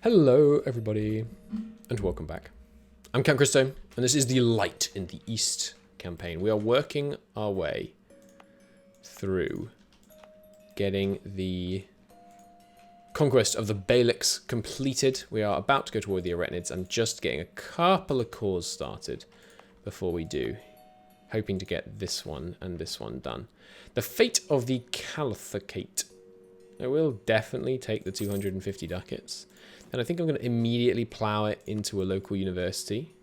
Hello, everybody, and welcome back. I'm Count Christo, and this is the Light in the East campaign. We are working our way through getting the conquest of the Beyliks completed. We are about to go toward the Arachnids. I'm just getting a couple of cores started before we do, hoping to get this one and this one done. The fate of the Caliphate. I will definitely take the 250 ducats. And I think I'm going to immediately plow it into a local university.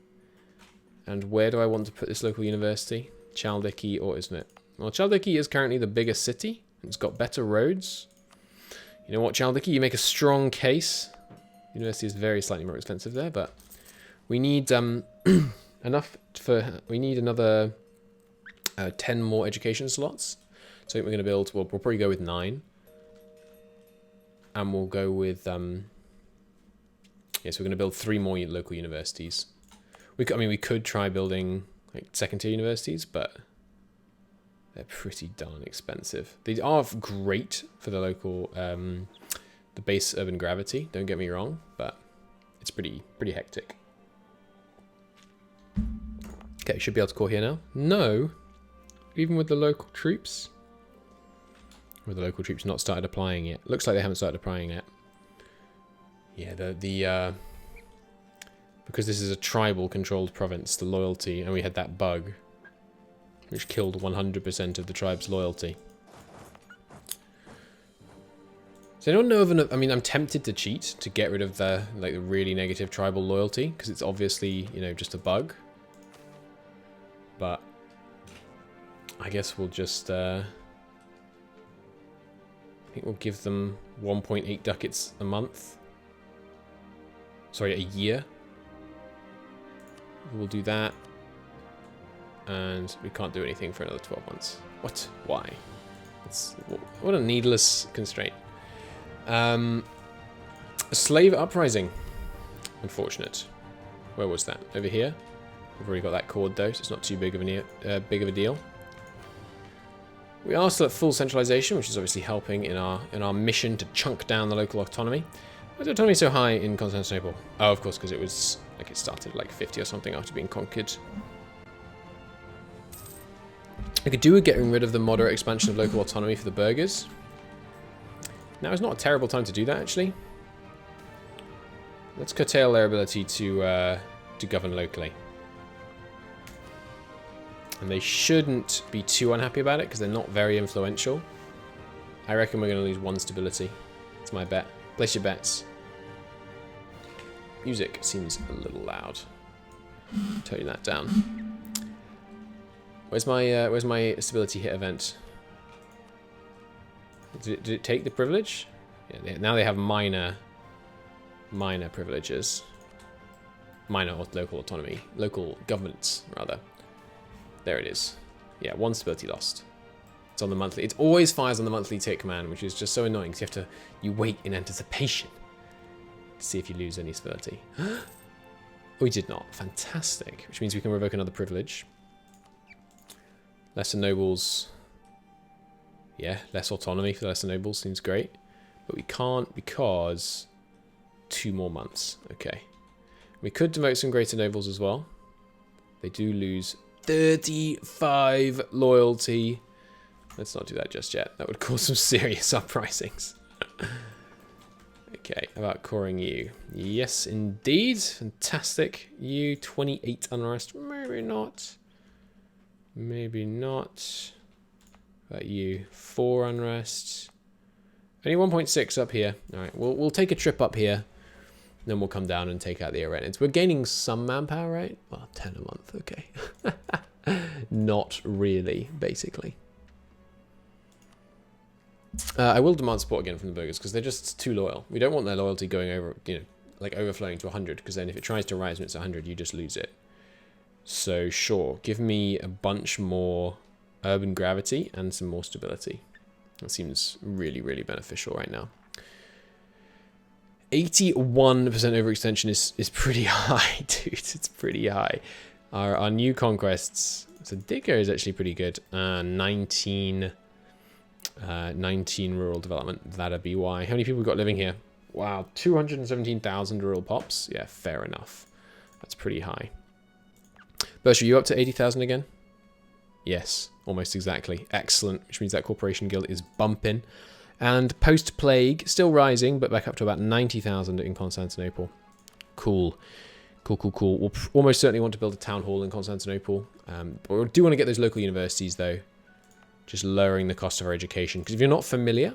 And where do I want to put this local university? Chaldiki or isn't it? Well, Chaldiki is currently the biggest city. It's got better roads. You know what, Chaldiki? You make a strong case. University is very slightly more expensive there, but we need enough for... We need another 10 more education slots. So I think we're going to build... We'll probably go with 9. And we'll go with... Yes, we're going to build 3 more local universities. We could try building like second-tier universities, but they're pretty darn expensive. They are great for the local, the base urban gravity. Don't get me wrong, but it's pretty hectic. Okay, should be able to core here now. No, even with the local troops. With the local troops not started applying yet. Looks like they haven't started applying yet. Yeah, because this is a tribal controlled province, the loyalty, and we had that bug which killed 100% of the tribe's loyalty. Does anyone know of I'm tempted to cheat to get rid of the really negative tribal loyalty because it's obviously, just a bug. But I guess we'll just I think we'll give them 1.8 ducats a month. Sorry, a year. We'll do that. And we can't do anything for another 12 months. What? Why? What a needless constraint. A slave uprising. Unfortunate. Where was that? Over here? We've already got that chord though, so it's not too big of a deal. We are still at full centralization, which is obviously helping in our mission to chunk down the local autonomy. Why is the autonomy so high in Constantinople? Oh, of course, because it started at 50 or something after being conquered. I could do with getting rid of the moderate expansion of local autonomy for the burghers. Now is not a terrible time to do that, actually. Let's curtail their ability to govern locally. And they shouldn't be too unhappy about it because they're not very influential. I reckon we're going to lose 1 stability. That's my bet. Place your bets. Music seems a little loud. Tone that down. Where's my stability hit event? Did it take the privilege? Yeah, now they have minor privileges. Minor local autonomy. Local governments, rather. There it is. Yeah, 1 stability lost. It's on the monthly. It always fires on the monthly tick, man, which is just so annoying because you wait in anticipation to see if you lose any stability. We did not. Fantastic. Which means we can revoke another privilege. Lesser nobles. Yeah, less autonomy for the lesser nobles seems great. But we can't because 2 more months. Okay. We could demote some greater nobles as well. They do lose 35 loyalty. Let's not do that just yet. That would cause some serious uprisings. Okay, about coring you. Yes, indeed. Fantastic. You, 28 unrest. Maybe not. Maybe not. About you, 4 unrest. Only 1.6 up here. All right, we'll take a trip up here. Then we'll come down and take out the Arachnids. We're gaining some manpower, right? Well, 10 a month. Okay. Not really, basically. I will demand support again from the burghers because they're just too loyal. We don't want their loyalty going over, overflowing to 100 because then if it tries to rise when it's 100, you just lose it. So sure, give me a bunch more urban gravity and some more stability. That seems really, really beneficial right now. 81% overextension is pretty high, dude. It's pretty high. Our new conquests. So Digger is actually pretty good. 19 rural development. That'd be why. How many people we got living here? Wow, 217,000 rural pops. Yeah, fair enough. That's pretty high. Berkshire, you up to 80,000 again? Yes, almost exactly. Excellent, which means that corporation guild is bumping. And post-plague, still rising, but back up to about 90,000 in Constantinople. Cool. Cool, cool, cool. We'll almost certainly want to build a town hall in Constantinople. But we do want to get those local universities, though. Just lowering the cost of our education. Because if you're not familiar,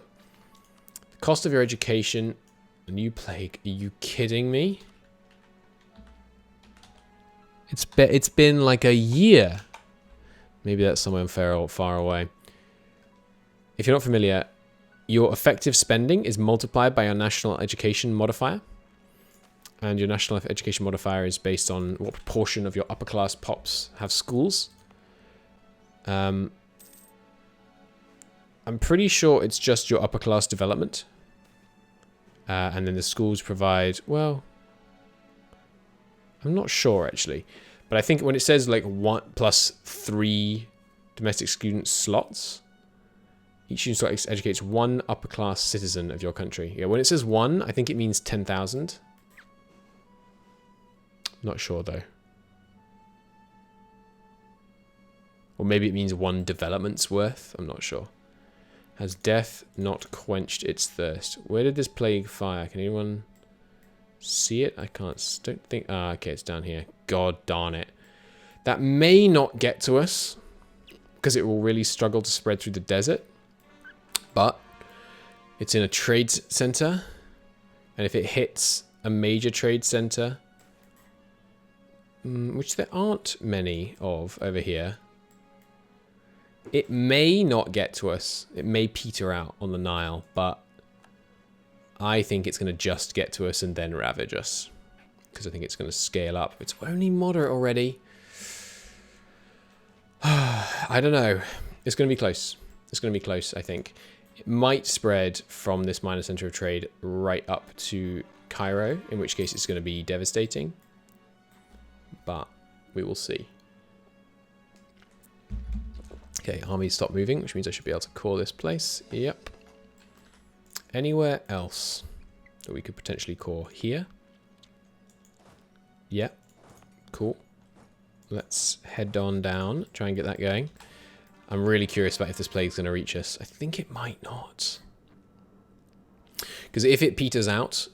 the cost of your education, a new plague, are you kidding me? It's been like a year. Maybe that's somewhere far away. If you're not familiar, your effective spending is multiplied by your national education modifier. And your national education modifier is based on what proportion of your upper class pops have schools. I'm pretty sure it's just your upper class development. And then the schools provide, well, I'm not sure actually. But I think when it says like 1 plus 3 domestic student slots, each student slot educates 1 upper class citizen of your country. Yeah, when it says 1, I think it means 10,000. Not sure though. Or maybe it means 1 development's worth. I'm not sure. Has death not quenched its thirst? Where did this plague fire? Can anyone see it? I can't. Don't think. Ah, okay, it's down here. God darn it. That may not get to us because it will really struggle to spread through the desert. But it's in a trade center, and if it hits a major trade center, which there aren't many of over here, it may not get to us. It may peter out on the Nile, but I think it's going to just get to us and then ravage us. Because I think it's going to scale up. It's only moderate already. I don't know. It's going to be close. It's going to be close, I think. It might spread from this minor center of trade right up to Cairo, in which case it's going to be devastating. But we will see. Okay, armies stop moving, which means I should be able to core this place. Yep. Anywhere else that we could potentially core? Here. Yep. Cool. Let's head on down, try and get that going. I'm really curious about if this plague's going to reach us. I think it might not. Because if it peters out,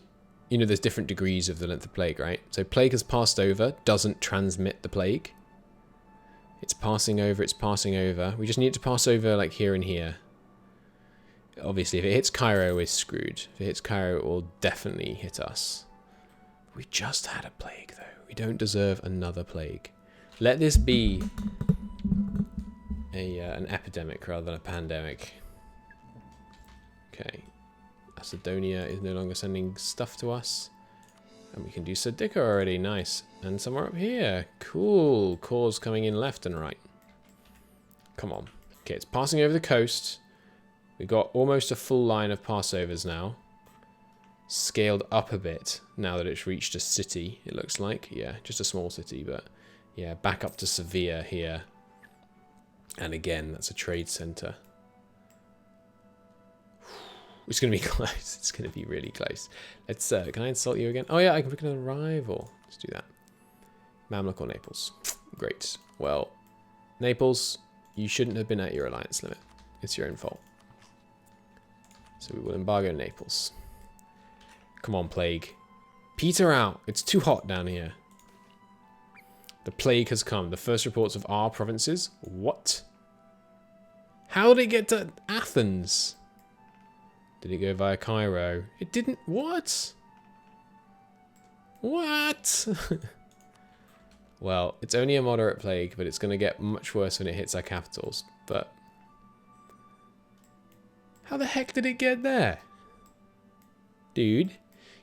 you know, there's different degrees of the length of plague, right? So plague has passed over, doesn't transmit the plague. It's passing over, it's passing over. We just need it to pass over like here and here. Obviously, if it hits Cairo, we're screwed. If it hits Cairo, it will definitely hit us. We just had a plague, though. We don't deserve another plague. Let this be an epidemic rather than a pandemic. Okay. Macedonia is no longer sending stuff to us. And we can do Sardica already. Nice. And somewhere up here. Cool. Cores coming in left and right. Come on. Okay, it's passing over the coast. We've got almost a full line of passovers now. Scaled up a bit now that it's reached a city, it looks like. Yeah, just a small city, but yeah, back up to Sevilla here. And again, that's a trade center. It's going to be close. It's going to be really close. Let's, can I insult you again? Oh yeah, I can pick another rival. Let's do that. Mamluk or Naples. Great. Well, Naples, you shouldn't have been at your alliance limit. It's your own fault. So we will embargo Naples. Come on, plague. Peter out. It's too hot down here. The plague has come. The first reports of our provinces. What? How did it get to Athens? Did it go via Cairo? It didn't. What? What? Well, it's only a moderate plague, but it's going to get much worse when it hits our capitals. But how the heck did it get there? Dude,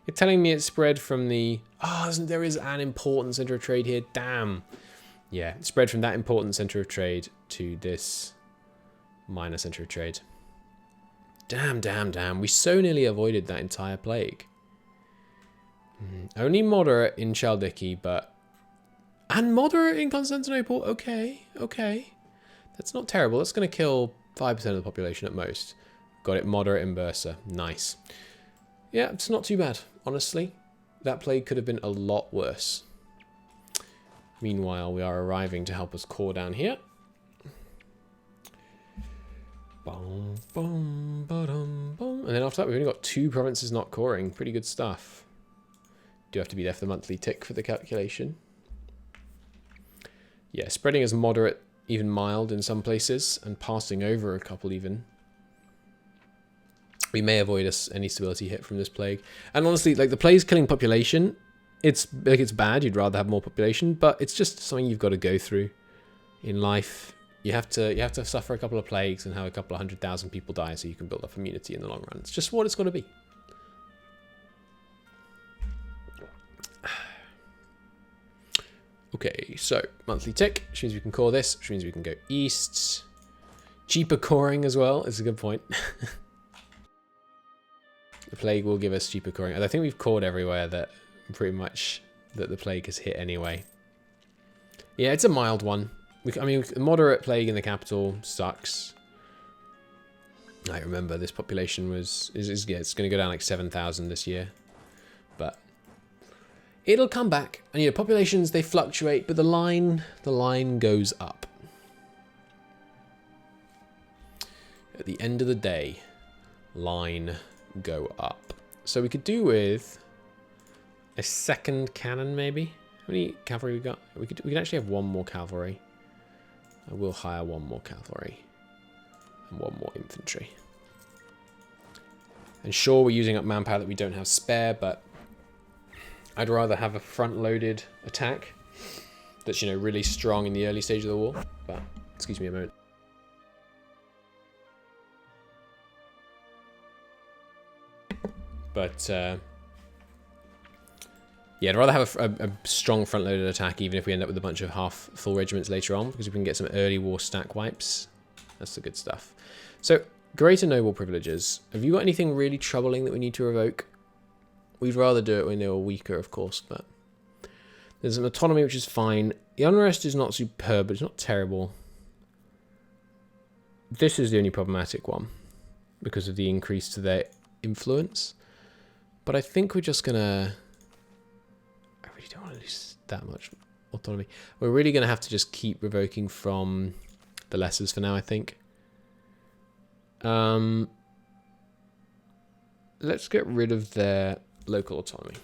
you're telling me it spread from the... Oh, there is an important center of trade here. Damn. Yeah, it spread from that important center of trade to this minor center of trade. Damn, damn, damn. We so nearly avoided that entire plague. Only moderate in Chaldiki, but... And moderate in Constantinople. Okay, okay. That's not terrible. That's going to kill 5% of the population at most. Got it moderate in Bursa. Nice. Yeah, it's not too bad, honestly. That plague could have been a lot worse. Meanwhile, we are arriving to help us core down here. Boom, boom, ba-dum, boom. And then after that, we've only got 2 provinces not coring. Pretty good stuff. Do have to be there for the monthly tick for the calculation. Yeah, spreading is moderate, even mild in some places, and passing over a couple even. We may avoid any stability hit from this plague. And honestly, like, the plague's killing population. It's like, it's bad. You'd rather have more population, but it's just something you've got to go through in life. You have to suffer a couple of plagues and have a couple of 100,000 people die so you can build up immunity in the long run. It's just what it's got to be. Okay, so monthly tick, which means we can core this, which means we can go east. Cheaper coring as well is a good point. The plague will give us cheaper coring. And I think we've cored everywhere that pretty much that the plague has hit anyway. Yeah, it's a mild one. I mean, moderate plague in the capital sucks. I remember this population is yeah, it's going to go down like 7,000 this year, but it'll come back. And you know, populations, they fluctuate, but the line goes up. At the end of the day, line go up. So we could do with a second cannon, maybe. How many cavalry we got? We can actually have 1 more cavalry. I will hire 1 more cavalry and 1 more infantry. And sure, we're using up manpower that we don't have spare, but I'd rather have a front-loaded attack that's, you know, really strong in the early stage of the war. But excuse me a moment. But yeah, I'd rather have a strong front-loaded attack, even if we end up with a bunch of half-full regiments later on, because we can get some early war stack wipes. That's the good stuff. So, greater noble privileges. Have you got anything really troubling that we need to revoke? We'd rather do it when they were weaker, of course, but there's an autonomy, which is fine. The unrest is not superb, but it's not terrible. This is the only problematic one, because of the increase to their influence. But I think we're just gonna... I really don't want to lose that much autonomy. We're really going to have to just keep revoking from the lessers for now, I think. Let's get rid of their local autonomy.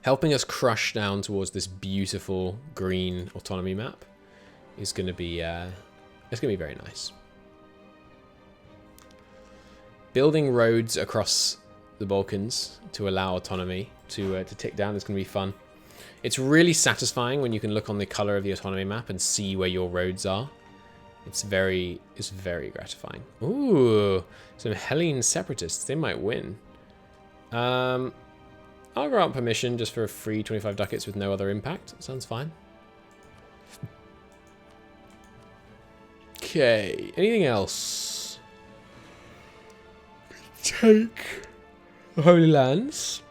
Helping us crush down towards this beautiful green autonomy map is going to be it's going to be very nice. Building roads across the Balkans to allow autonomy to tick down is going to be fun. It's really satisfying when you can look on the color of the autonomy map and see where your roads are. It's very gratifying. Ooh, some Hellene separatists. They might win. I'll grant permission just for a free 25 ducats with no other impact. That sounds fine. Okay, anything else? Take the Holy Lands.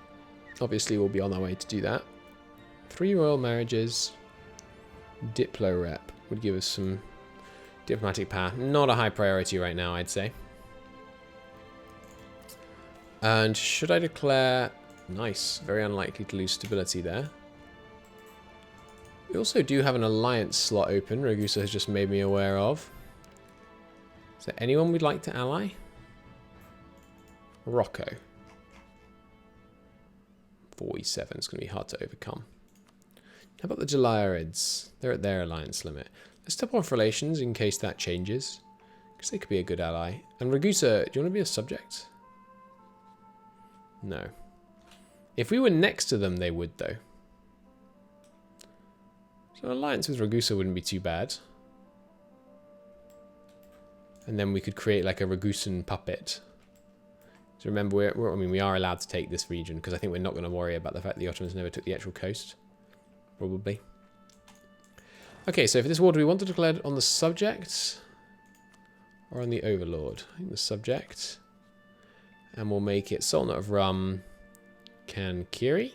Obviously, we'll be on our way to do that. 3 royal marriages. Diplo rep would give us some diplomatic power. Not a high priority right now, I'd say. And should I declare... Nice. Very unlikely to lose stability there. We also do have an alliance slot open. Ragusa has just made me aware of. Is there anyone we'd like to ally? Morocco. 47 is going to be hard to overcome. How about the Jalarids? They're at their alliance limit. Let's top off relations in case that changes, because they could be a good ally. And Ragusa, do you want to be a subject? No. If we were next to them, they would, though. So an alliance with Ragusa wouldn't be too bad. And then we could create like a Ragusan puppet. So remember, we are allowed to take this region, because I think we're not going to worry about the fact that the Ottomans never took the actual coast. Probably. Okay, so for this war, do we want to declare it on the subject or on the overlord? I think the subject. And we'll make it Sultanate of Rum, Kankiri.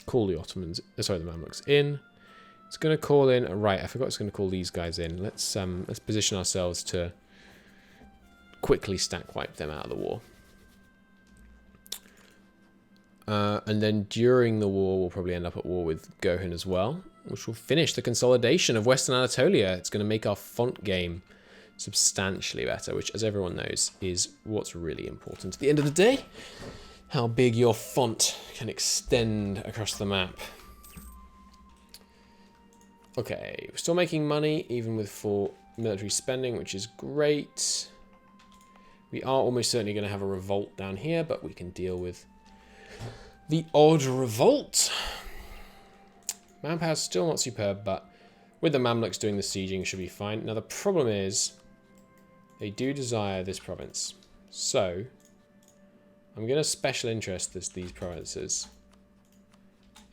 Call the Ottomans, sorry, the Mamluks in. It's going to call in, right, I forgot it's going to call these guys in. Let's position ourselves to quickly stack wipe them out of the war. And then during the war, we'll probably end up at war with Gohan as well, which will finish the consolidation of Western Anatolia. It's going to make our font game substantially better, which, as everyone knows, is what's really important at the end of the day. How big your font can extend across the map. Okay, we're still making money, even with full military spending, which is great. We are almost certainly going to have a revolt down here, but we can deal with the odd revolt. Manpower is still not superb, but with the Mamluks doing the sieging, should be fine. Now the problem is, they do desire this province. So, I'm going to special interest these provinces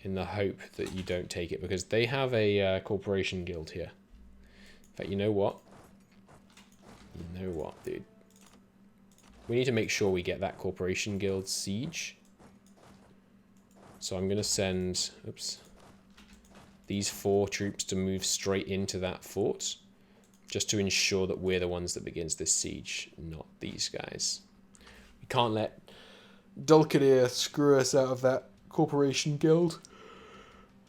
in the hope that you don't take it, because they have a corporation guild here. In fact, you know what? You know what, dude? We need to make sure we get that corporation guild siege. So I'm going to send, oops, these 4 troops to move straight into that fort, just to ensure that we're the ones that begins this siege, not these guys. We can't let Dulcadir screw us out of that corporation guild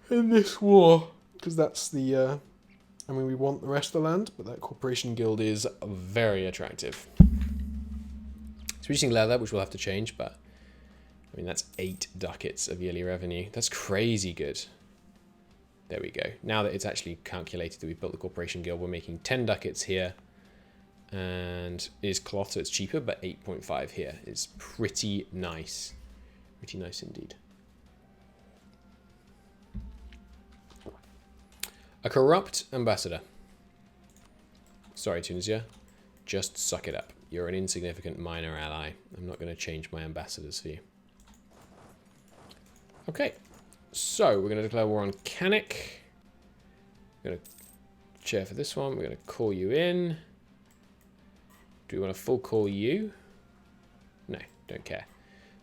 in this war, because that's the, I mean, we want the rest of the land, but that corporation guild is very attractive. It's producing leather, which we'll have to change, but I mean, that's 8 ducats of yearly revenue. That's crazy good. There we go. Now that it's actually calculated that we've built the corporation guild, we're making 10 ducats here. And it is cloth, so it's cheaper, but 8.5 here is pretty nice. Pretty nice indeed. A corrupt ambassador. Sorry, Tunisia. Just suck it up. You're an insignificant minor ally. I'm not going to change my ambassadors for you. Okay, so we're going to declare war on Kanik. We're going to chair for this one. We're going to call you in. Do we want to full call you? No, don't care.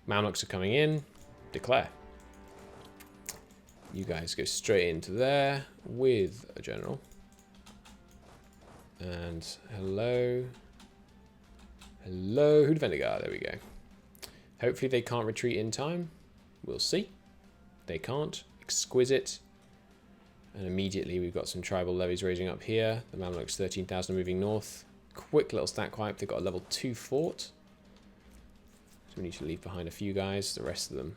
Mamluks are coming in. Declare. You guys go straight into there with a general. And hello. Hello, Hudvendigar. There we go. Hopefully they can't retreat in time. We'll see. They can't. Exquisite. And immediately we've got some tribal levies raising up here. The Mamluks 13,000 moving north. Quick little stack wipe. They've got a level 2 fort. So we need to leave behind a few guys. The rest of them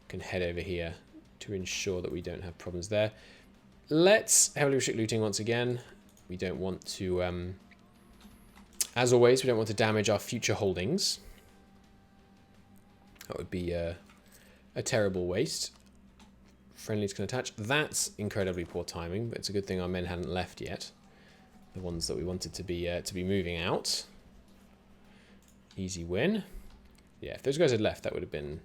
can head over here to ensure that we don't have problems there. Let's heavily restrict looting once again. We don't want to, as always, we don't want to damage our future holdings. That would be a terrible waste. Friendlies can attach. That's incredibly poor timing, but it's a good thing our men hadn't left yet. The ones that we wanted to be moving out. Easy win. Yeah, if those guys had left, that would have been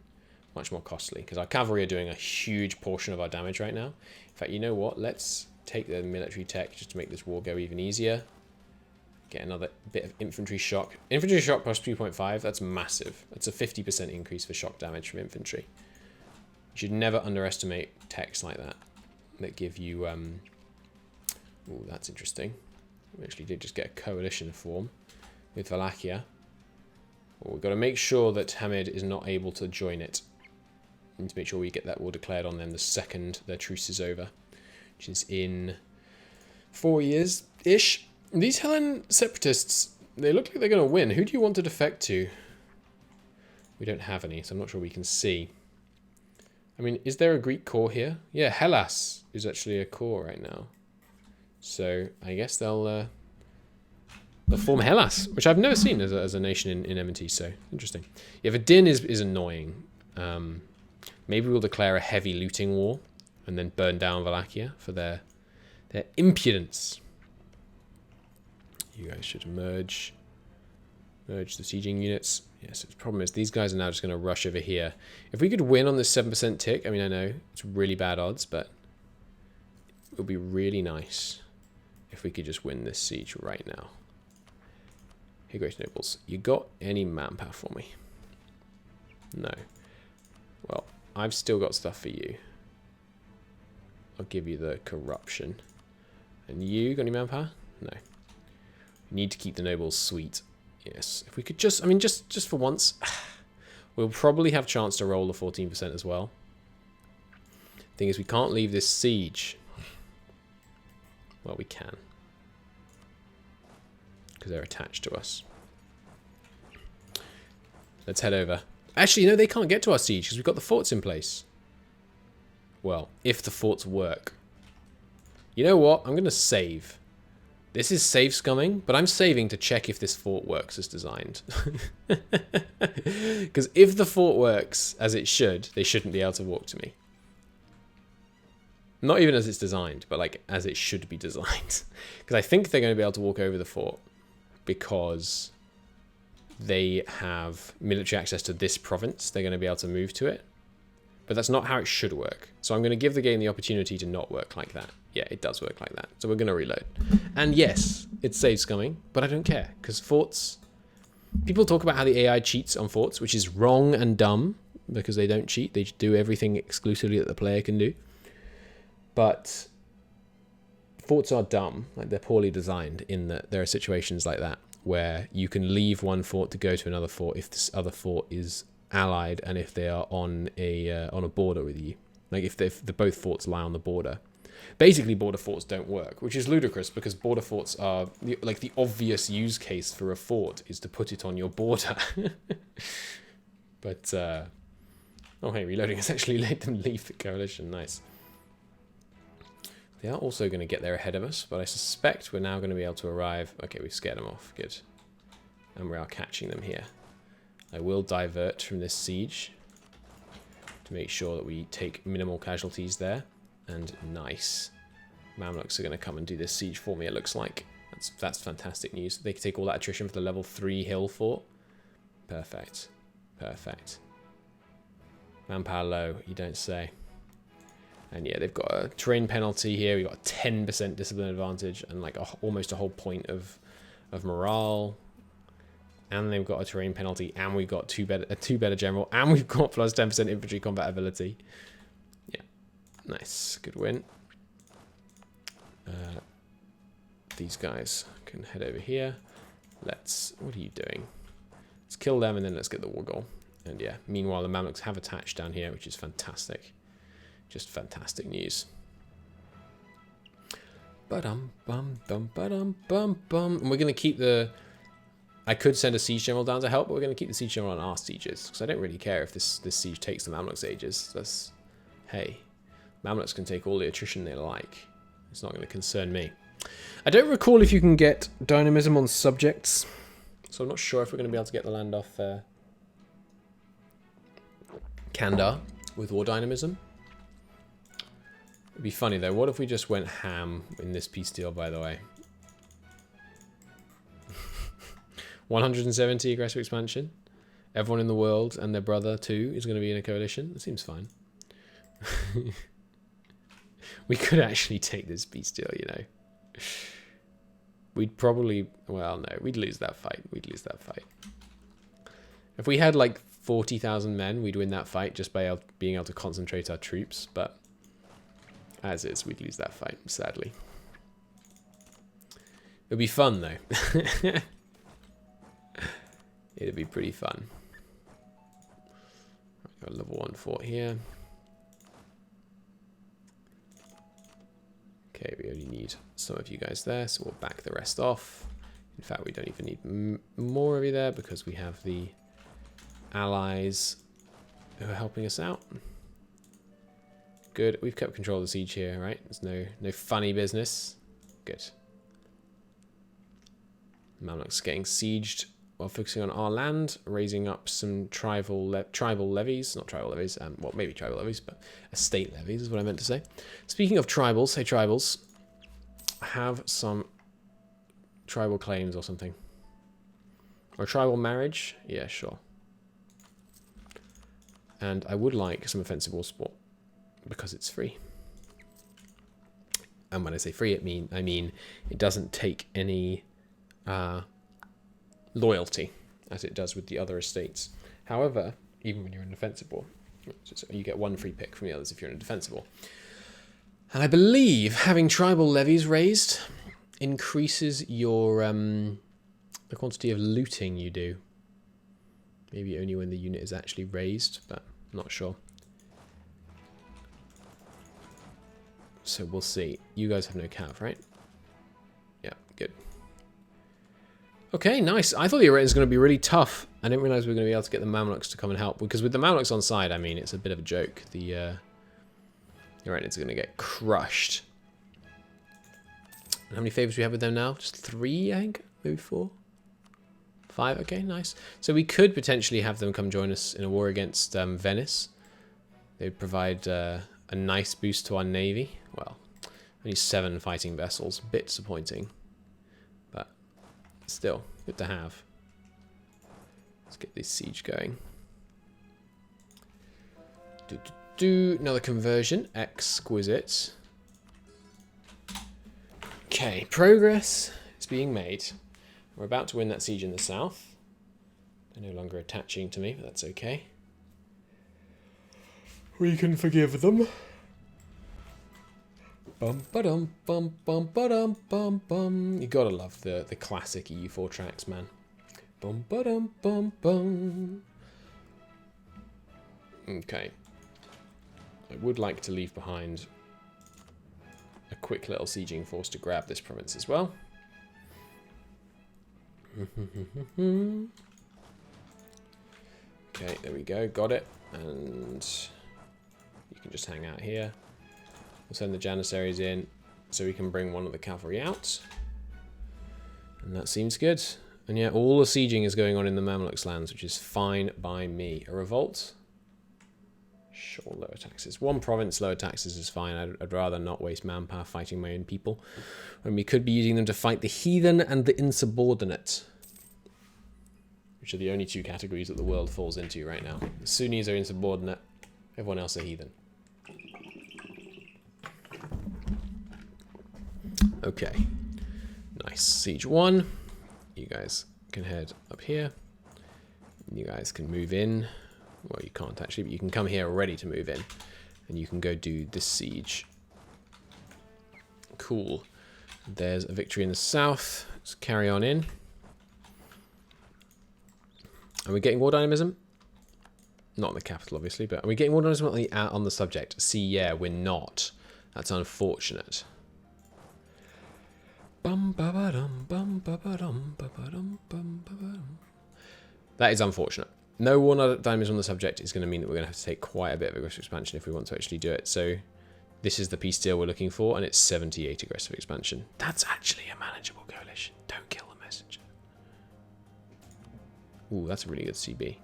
much more costly, because our cavalry are doing a huge portion of our damage right now. In fact, you know what? Let's take the military tech just to make this war go even easier. Get another bit of infantry shock. Infantry shock plus 2.5, that's massive. That's a 50% increase for shock damage from infantry. You should never underestimate techs like that give you... Oh, that's interesting. We actually did just get a coalition form with Wallachia. Well, we've got to make sure that Hamid is not able to join it. We need to make sure we get that war declared on them the second their truce is over, which is in 4 years-ish. These Hellen separatists, they look like they're going to win. Who do you want to defect to? We don't have any, so I'm not sure we can see. I mean, is there a Greek core here? Yeah, Hellas is actually a core right now. So I guess they'll form Hellas, which I've never seen as a nation in M&T, so interesting. Yeah, Verdun is annoying. Maybe we'll declare a heavy looting war and then burn down Wallachia for their impudence. You guys should merge the sieging units. Yes, the problem is these guys are now just going to rush over here. If we could win on this 7% tick, I mean, I know it's really bad odds, but it would be really nice if we could just win this siege right now. Hey, great nobles, you got any manpower for me? No. Well, I've still got stuff for you. I'll give you the corruption. And you got any manpower? No. You need to keep the nobles sweet. Yes, if we could just, I mean, just for once, we'll probably have a chance to roll the 14% as well. Thing is, we can't leave this siege. Well, we can. Because they're attached to us. Let's head over. Actually, no, they can't get to our siege because we've got the forts in place. Well, if the forts work. You know what? I'm going to save. This is save scumming, but I'm saving to check if this fort works as designed. Because if the fort works as it should, they shouldn't be able to walk to me. Not even as it's designed, but like as it should be designed. Because I think they're going to be able to walk over the fort because they have military access to this province. They're going to be able to move to it. But that's not how it should work. So I'm going to give the game the opportunity to not work like that. Yeah, it does work like that. So we're going to reload. And yes, it's save scumming, but I don't care. Because forts... People talk about how the AI cheats on forts, which is wrong and dumb. Because they don't cheat. They do everything exclusively that the player can do. But forts are dumb. Like, they're poorly designed in that there are situations like that where you can leave one fort to go to another fort if this other fort is allied and if they are on a border with you. Like if the both forts lie on the border. Basically, border forts don't work, which is ludicrous because border forts are like the obvious use case for a fort is to put it on your border. But oh hey, reloading has actually let them leave the coalition. Nice. They are also going to get there ahead of us, but I suspect we're now going to be able to arrive. Okay, we've scared them off. Good. And we are catching them here. I will divert from this siege to make sure that we take minimal casualties there. And nice. Mamluks are going to come and do this siege for me, it looks like. That's fantastic news. They can take all that attrition for the level 3 hill fort. Perfect. Perfect. Manpower low, you don't say. And yeah, they've got a terrain penalty here. We've got a 10% discipline advantage and like almost a whole point of morale. And they've got a terrain penalty, and we've got a two better general, and we've got plus 10% infantry combat ability. Yeah, nice, good win. These guys can head over here. What are you doing? Let's kill them, and then let's get the war goal. And yeah, meanwhile, the Mamluks have attached down here, which is fantastic. Just fantastic news. Ba-dum, bum, dum, ba-dum, bum, bum. And we're going to keep the... I could send a siege general down to help, but we're going to keep the siege general on our sieges. Because I don't really care if this siege takes the Mamluks ages. That's... Hey. Mamluks can take all the attrition they like. It's not going to concern me. I don't recall if you can get dynamism on subjects. So I'm not sure if we're going to be able to get the land off Kandar with war dynamism. It'd be funny though. What if we just went ham in this peace deal, by the way? 170 aggressive expansion. Everyone in the world and their brother too is going to be in a coalition. That seems fine. We could actually take this peace deal, you know. We'd probably... Well, no. We'd lose that fight. We'd lose that fight. If we had like 40,000 men, we'd win that fight just by being able to concentrate our troops. But as is, we'd lose that fight, sadly. It'd be fun, though. It'd be pretty fun. Got a level 1 fort here. Okay, we only need some of you guys there, so we'll back the rest off. In fact, we don't even need more of you there because we have the allies who are helping us out. Good. We've kept control of the siege here, right? There's no funny business. Good. Mamluks getting sieged while focusing on our land, raising up some tribal levies. Not tribal levies, well, maybe tribal levies, but estate levies is what I meant to say. Speaking of tribals, hey tribals, have some tribal claims or something. Or tribal marriage? Yeah, sure. And I would like some offensive war support, because it's free. And when I say free, I mean it doesn't take any loyalty, as it does with the other estates. However, even when you're in defensive war, you get one free pick from the others if you're in a defensive war. And I believe having tribal levies raised increases your the quantity of looting you do. Maybe only when the unit is actually raised, but I'm not sure. So we'll see. You guys have no cav, right? Yeah, good. Okay, nice. I thought the Iranians was going to be really tough. I didn't realize we were going to be able to get the Mamluks to come and help. Because with the Mamluks on side, I mean, it's a bit of a joke. The Iranians are going to get crushed. And how many favors do we have with them now? Just 3, I think? Maybe 4? 5? Okay, nice. So we could potentially have them come join us in a war against Venice. They would provide a nice boost to our navy. Well, only 7 fighting vessels. Bit disappointing. But still, good to have. Let's get this siege going. Another conversion. Exquisite. Okay, progress is being made. We're about to win that siege in the south. They're no longer attaching to me, but that's okay. We can forgive them. Bum ba dum bum bum ba dum bum bum. You gotta love the classic EU4 tracks, man. Bum ba dum bum bum. Okay. I would like to leave behind a quick little sieging force to grab this province as well. Okay, there we go, got it. And you can just hang out here. We'll send the Janissaries in so we can bring one of the cavalry out. And that seems good. And yeah, all the sieging is going on in the Mamluks lands, which is fine by me. A revolt? Sure, lower taxes. One province, lower taxes is fine. I'd rather not waste manpower fighting my own people, when we could be using them to fight the heathen and the insubordinate, which are the only 2 categories that the world falls into right now. The Sunnis are insubordinate, everyone else are heathen. Okay, nice. Siege 1. You guys can head up here. You guys can move in. Well, you can't actually, but you can come here ready to move in. And you can go do this siege. Cool. There's a victory in the south. Let's carry on in. Are we getting war dynamism? Not in the capital, obviously, but are we getting war dynamism on the subject? See, yeah, we're not. That's unfortunate. That is unfortunate. No war dynamism on the subject is going to mean that we're going to have to take quite a bit of aggressive expansion if we want to actually do it. So this is the peace deal we're looking for, and it's 78 aggressive expansion. That's actually a manageable coalition. Don't kill the messenger. Ooh, that's a really good CB.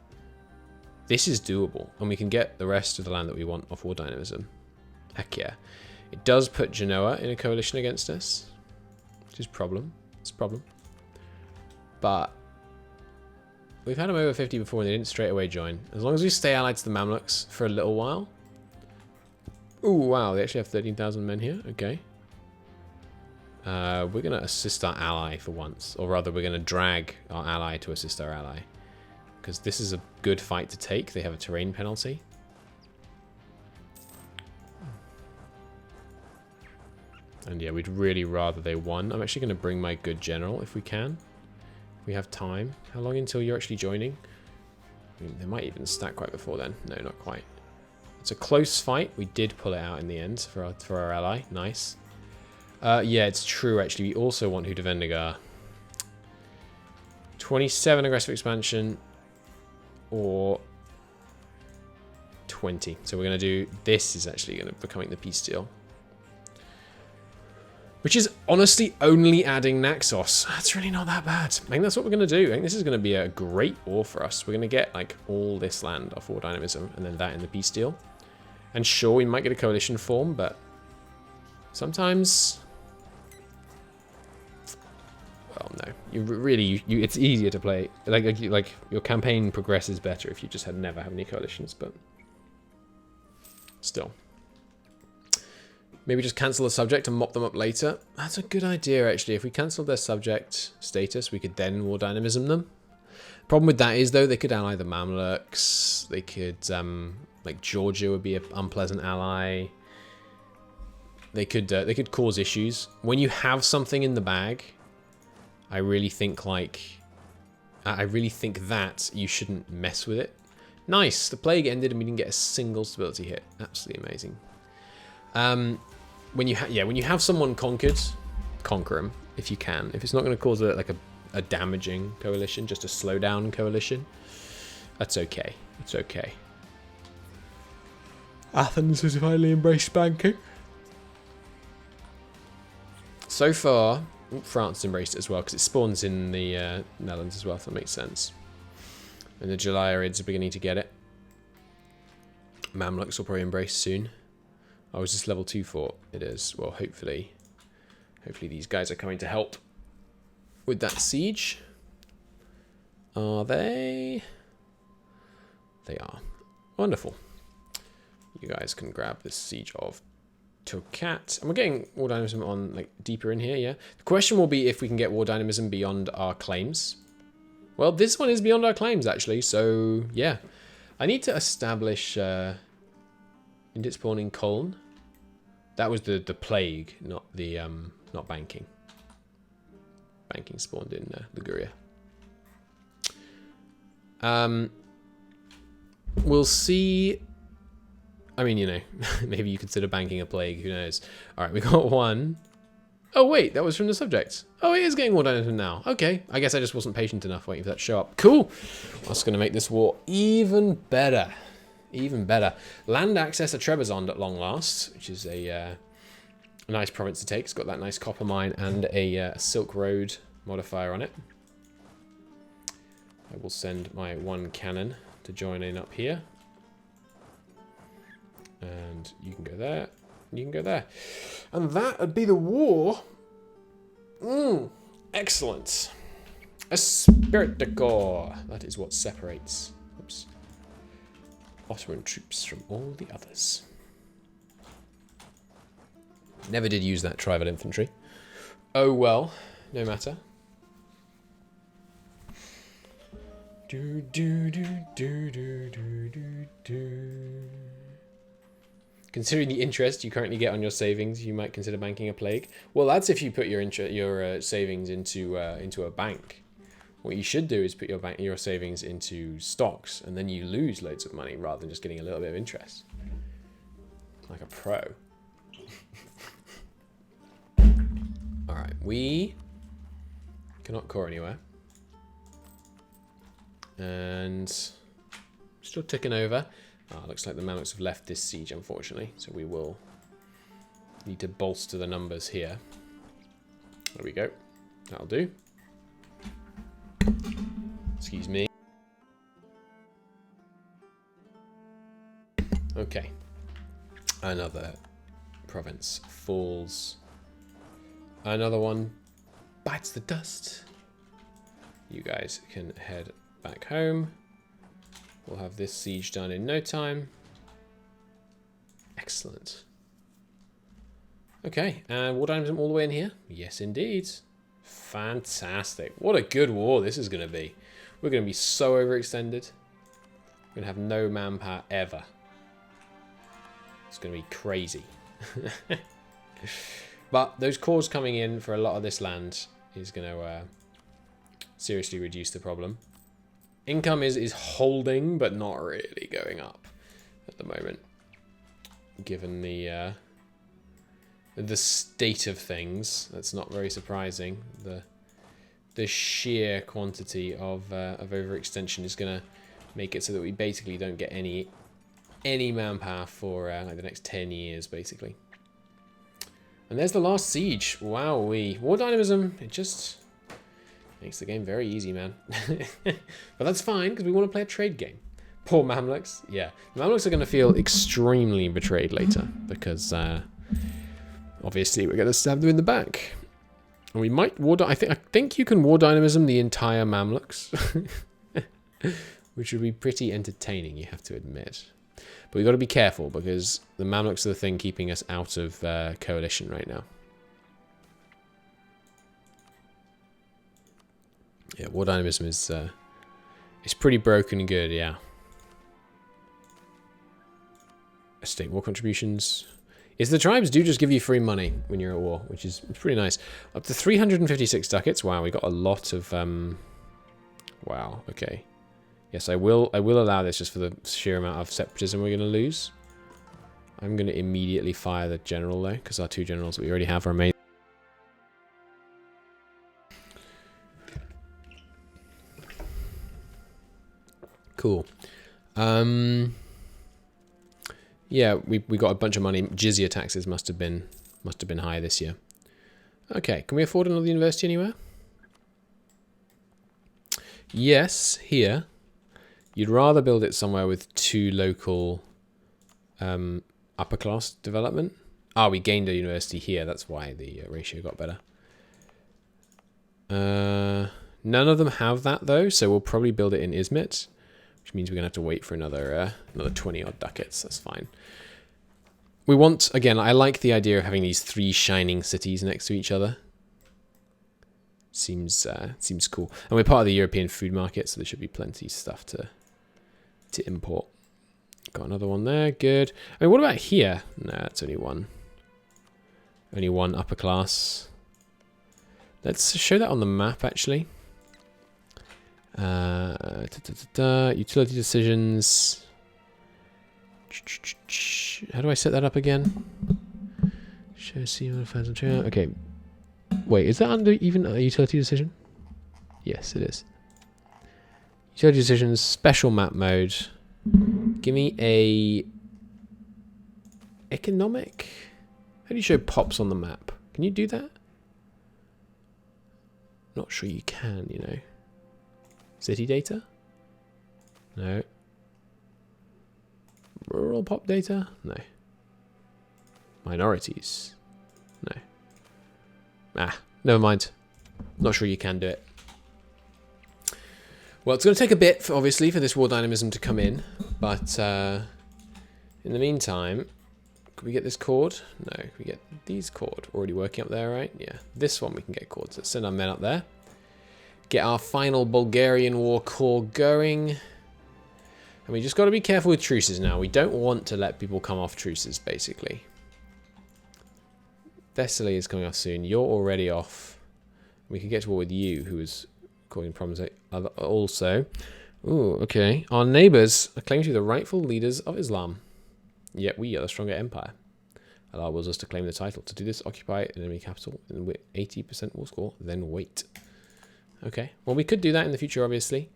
This is doable, and we can get the rest of the land that we want off war dynamism. Heck yeah. It does put Genoa in a coalition against us, which is a problem. It's a problem. But we've had them over 50 before and they didn't straight away join. As long as we stay allied to the Mamluks for a little while. Ooh, wow, they actually have 13,000 men here. Okay. We're going to assist our ally for once. Or rather, we're going to drag our ally to assist our ally. Because this is a good fight to take. They have a terrain penalty. And yeah, we'd really rather they won. I'm actually going to bring my good general if we can. We have time. How long until you're actually joining? I mean, they might even stack quite before then. No, not quite. It's a close fight. We did pull it out in the end for our ally. Nice. Yeah, it's true, actually. We also want Hudavendigar. 27 aggressive expansion or 20. So we're going to do... This is actually going to becoming the peace deal. Which is honestly only adding Naxos. That's really not that bad. I think that's what we're going to do. I think this is going to be a great war for us. We're going to get like all this land off war dynamism and then that in the peace deal. And sure, we might get a coalition form, but sometimes... Well, no. You really, it's easier to play. Like your campaign progresses better if you just never have any coalitions, but still. Maybe just cancel the subject and mop them up later. That's a good idea, actually. If we cancelled their subject status, we could then war dynamism them. Problem with that is, though, they could ally the Mamluks. They could, like, Georgia would be an unpleasant ally. They could cause issues. When you have something in the bag, I really think, like, I really think that you shouldn't mess with it. Nice. The plague ended and we didn't get a single stability hit. Absolutely amazing. When you have someone conquered, conquer them if you can. If it's not going to cause a damaging coalition, just a slow down coalition, that's okay. It's okay. Athens has finally embraced banking. So far, France embraced it as well because it spawns in the Netherlands as well. So that makes sense. And the Juliarids are beginning to get it. Mamluks will probably embrace soon. Oh, is this level 2 fort? It is. Well, hopefully these guys are coming to help with that siege. Are they? They are. Wonderful. You guys can grab this siege of Tokat. And we're getting war dynamism on like deeper in here, yeah? The question will be if we can get war dynamism beyond our claims. Well, this one is beyond our claims, actually. So, yeah. I need to establish... Indit spawn in Colne. That was the plague, not the not banking. Banking spawned in Liguria. We'll see. I mean, you know, maybe you consider banking a plague. Who knows? All right, we got one. Oh wait, that was from the subject. Oh, it is getting war dynamism now. Okay, I guess I just wasn't patient enough waiting for that to show up. Cool. That's going to make this war even better. Even better. Land access to Trebizond at long last, which is a nice province to take. It's got that nice copper mine and a Silk Road modifier on it. I will send my one cannon to join in up here. And you can go there. You can go there. And that would be the war. Excellent. A spirit de corps. That is what separates Ottoman troops from all the others. Never did use that tribal infantry. Oh well, no matter. Do do do do do do do do. Considering the interest you currently get on your savings, you might consider banking a plague. Well, that's if you put your savings into a bank. What you should do is put your savings into stocks, and then you lose loads of money rather than just getting a little bit of interest. Like a pro. Alright, we cannot core anywhere. And still ticking over. Looks like the Mamluks have left this siege, unfortunately. So we will need to bolster the numbers here. There we go. That'll do. Excuse me. Okay. Another province falls. Another one bites the dust. You guys can head back home. We'll have this siege done in no time. Excellent. Okay, and war dynamism all the way in here? Yes, indeed. Fantastic. What a good war this is going to be. We're going to be so overextended. We're going to have no manpower ever. It's going to be crazy. But those cores coming in for a lot of this land is going to seriously reduce the problem. Income is holding, but not really going up at the moment, given the state of things. That's not very surprising. The sheer quantity of overextension is going to make it so that we basically don't get any manpower for like the next 10 years, basically. And there's the last siege. Wowee. War dynamism, it just makes the game very easy, man. But that's fine, because we want to play a trade game. Poor Mamluks. Yeah, the Mamluks are going to feel extremely betrayed later, because obviously we're going to stab them in the back. And we might I think you can war dynamism the entire Mamluks, which would be pretty entertaining, you have to admit. But we've got to be careful, because the Mamluks are the thing keeping us out of coalition right now. Yeah, war dynamism is pretty broken and good, yeah. Estate war contributions. Yes, the tribes do just give you free money when you're at war, which is pretty nice. Up to 356 ducats. Wow, we got a lot of Wow, okay. Yes, I will allow this just for the sheer amount of separatism we're going to lose. I'm going to immediately fire the general, though, because our 2 generals that we already have are amazing. Cool. Yeah, we got a bunch of money. Jizya taxes must have been high this year. Okay, can we afford another university anywhere? Yes, here. You'd rather build it somewhere with 2 local upper class development. Ah, we gained a university here. That's why the ratio got better. None of them have that though, so we'll probably build it in Izmit, which means we're gonna have to wait for another 20 odd ducats. That's fine. We want, again, I like the idea of having these 3 shining cities next to each other. Seems cool. And we're part of the European food market, so there should be plenty of stuff to import. Got another one there, good. I mean, what about here? No, it's only one. Only one upper class. Let's show that on the map, actually. Utility decisions. How do I set that up again? Show C modifiers and chair. Okay. Wait, is that under even a utility decision? Yes, it is. Utility decisions, special map mode. Give me a economic. How do you show pops on the map? Can you do that? Not sure you can, you know. City data? No. Rural pop data? No. Minorities? No. Ah, never mind. Not sure you can do it. Well, it's going to take a bit, obviously, for this war dynamism to come in. But in the meantime, can we get this cord? No. Can we get these cord? Already working up there, right? Yeah. This one we can get cord. So let's send our men up there. Get our final Bulgarian war core going. And we just got to be careful with truces now. We don't want to let people come off truces, basically. Thessaly is coming off soon. You're already off. We could get to war with you, who is causing problems also. Ooh, okay. Our neighbours are claiming to be the rightful leaders of Islam. Yet we are the stronger empire. Allah wills us to claim the title. To do this, occupy an enemy capital with 80% war score, then wait. Okay. Well, we could do that in the future, obviously.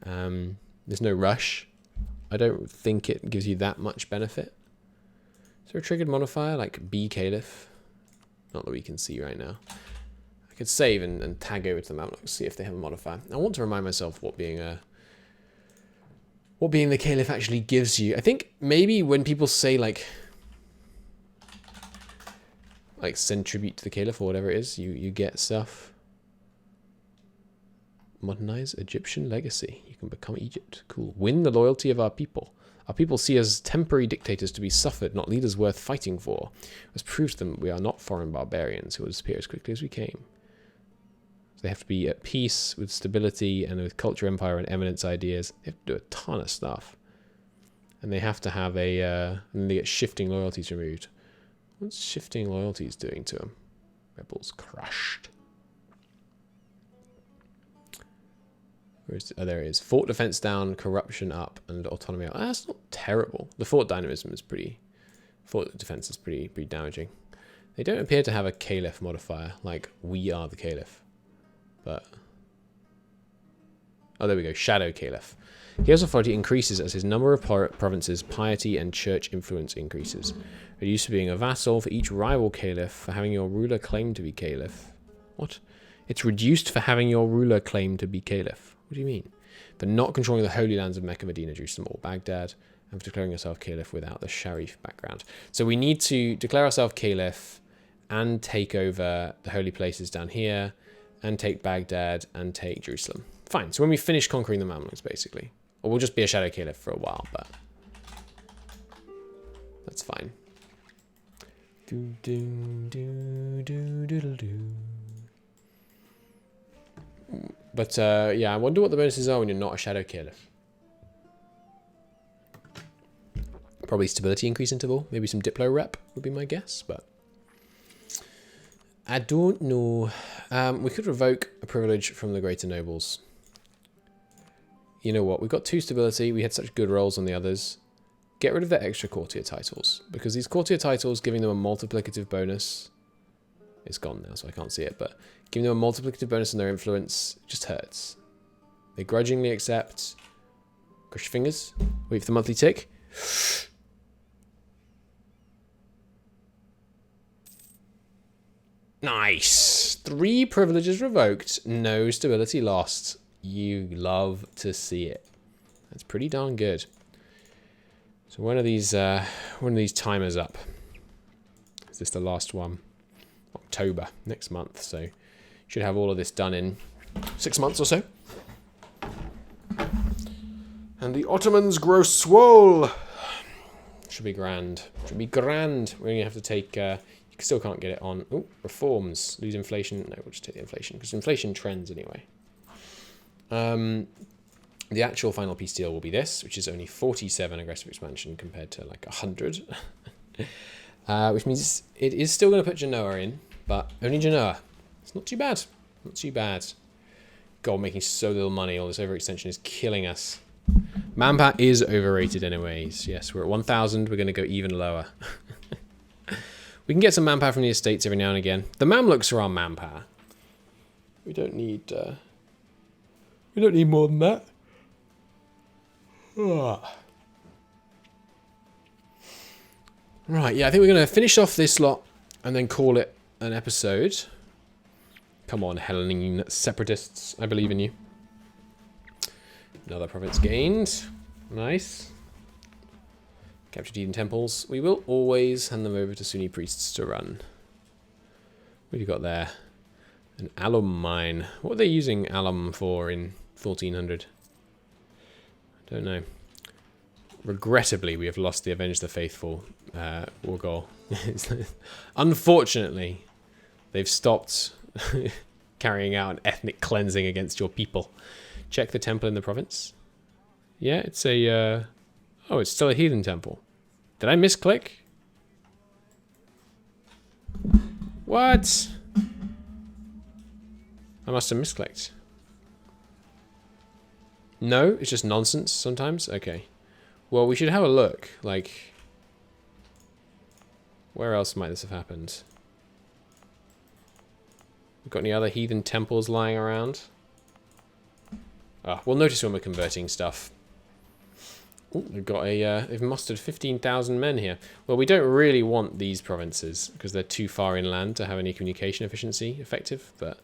There's no rush. I don't think it gives you that much benefit. Is there a triggered modifier like B Caliph? Not that we can see right now. I could save and tag over to them and see if they have a modifier. I want to remind myself what being the Caliph actually gives you. I think maybe when people say like send tribute to the Caliph or whatever it is, you get stuff. Modernize Egyptian legacy. You can become Egypt. Cool. Win the loyalty of our people. Our people see us as temporary dictators to be suffered, not leaders worth fighting for. Let's prove to them we are not foreign barbarians who will disappear as quickly as we came. So they have to be at peace with stability and with culture, empire, and eminence ideas. They have to do a ton of stuff. And they have to have and they get shifting loyalties removed. What's shifting loyalties doing to them? Rebels crushed. Oh, there it is. Fort defense down, corruption up, and autonomy up. That's not terrible. The fort dynamism is pretty. Fort defense is pretty damaging. They don't appear to have a Caliph modifier, like we are the Caliph. But oh, there we go. Shadow Caliph. His authority increases as his number of provinces, piety, and church influence increases. Reduced to being a vassal for each rival Caliph for having your ruler claim to be Caliph. What? It's reduced for having your ruler claim to be Caliph. What do you mean? For not controlling the holy lands of Mecca, Medina, Jerusalem, or Baghdad, and for declaring yourself Caliph without the Sharif background. So we need to declare ourselves Caliph and take over the holy places down here, and take Baghdad, and take Jerusalem. Fine. So when we finish conquering the Mamluks, basically. Or we'll just be a Shadow Caliph for a while, but that's fine. But yeah, I wonder what the bonuses are when you're not a Shadow Caliph. Probably stability increase interval. Maybe some Diplo rep would be my guess, but I don't know. We could revoke a privilege from the greater nobles. you know what? We've got 2 stability. We had such good rolls on the others. Get rid of their extra courtier titles, because these courtier titles, giving them a multiplicative bonus, it's gone now, so I can't see it, but giving them a multiplicative bonus on their influence just hurts. They grudgingly accept. Cross your fingers. Wait for the monthly tick. Nice. 3 privileges revoked. No stability lost. You love to see it. That's pretty darn good. So when are these timers up? Is this the last one? October next month. So should have all of this done in 6 months or so. And the Ottomans grow swole. Should be grand. Should be grand. We're going to have to take... you still can't get it on... Oh, reforms. Lose inflation. No, we'll just take the inflation. Because inflation trends anyway. The actual final peace deal will be this, which is only 47 aggressive expansion compared to like 100. Which means it is still going to put Genoa in, but only Genoa. It's not too bad. Not too bad. God, making so little money. All this overextension is killing us. Manpower is overrated anyways. Yes, we're at 1,000. We're going to go even lower. We can get some manpower from the estates every now and again. The Mamluks are our manpower. We don't need more than that. Right, yeah, I think we're going to finish off this lot and then call it an episode. Come on, Hellenian separatists. I believe in you. Another province gained. Nice. Captured heathen temples. We will always hand them over to Sunni priests to run. What have you got there? An alum mine. What are they using alum for in 1400? I don't know. Regrettably, we have lost the Avenge the Faithful war goal. Unfortunately, they've stopped carrying out an ethnic cleansing against your people. Check the temple in the province. Yeah, it's a... oh, it's still a heathen temple. Did I misclick? What? I must have misclicked. No, it's just nonsense sometimes? Okay. Well, we should have a look. Like, where else might this have happened? We've got any other heathen temples lying around? We'll notice when we're converting stuff. Ooh, they've got a, they've mustered 15,000 men here. Well, we don't really want these provinces because they're too far inland to have any communication efficiency effective, but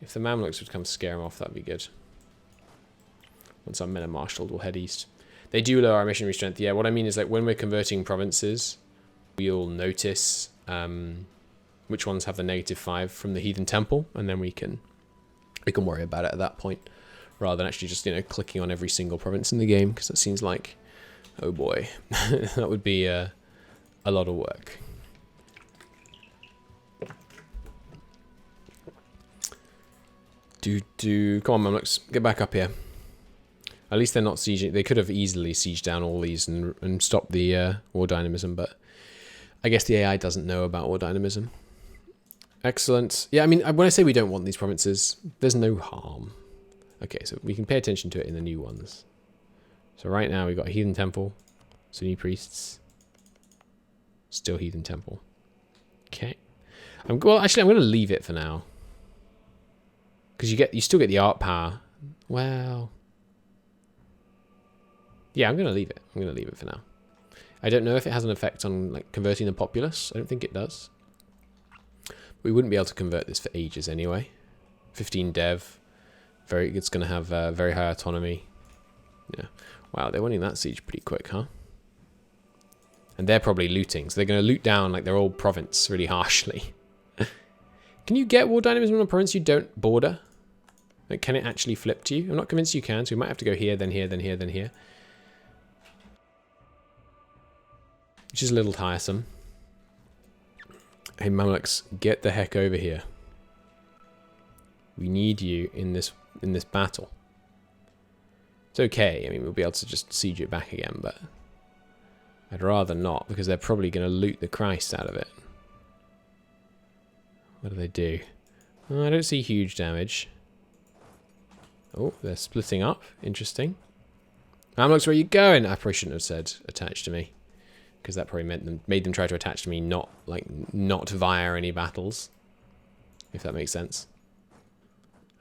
if the Mamluks would come scare them off, that'd be good. Once our men are marshalled, we'll head east. They do lower our missionary strength. Yeah, what I mean is like when we're converting provinces, we'll notice which ones have the -5 from the heathen temple, and then we can worry about it at that point, rather than actually just, you know, clicking on every single province in the game, because that seems like, oh boy, that would be a lot of work. Come on, Mamluks, get back up here. At least they're not sieging. They could have easily sieged down all these and stopped the war dynamism, but I guess the AI doesn't know about war dynamism. Excellent. Yeah, I mean, when I say we don't want these provinces, there's no harm. Okay, so we can pay attention to it in the new ones. So right now we've got a heathen temple, Sunni priests, still heathen temple. Okay. Well, actually, I'm going to leave it for now, because you still get the art power. Well, yeah, I'm going to leave it. I'm going to leave it for now. I don't know if it has an effect on like converting the populace. I don't think it does. We wouldn't be able to convert this for ages anyway. 15 dev. It's going to have very high autonomy. Yeah. Wow, they're winning that siege pretty quick, huh? And they're probably looting, so they're going to loot down like their old province really harshly. Can you get war dynamism on a province you don't border? Like, can it actually flip to you? I'm not convinced you can, so we might have to go here, then here, then here, then here. Which is a little tiresome. Hey Mamluks, get the heck over here. We need you in this battle. It's okay, I mean, we'll be able to just siege it back again, but I'd rather not, because they're probably going to loot the Christ out of it. What do they do? Oh, I don't see huge damage. Oh, they're splitting up. Interesting. Mamluks, where are you going? I probably shouldn't have said attach to me, because that probably made them try to attach to me, not via any battles, if that makes sense.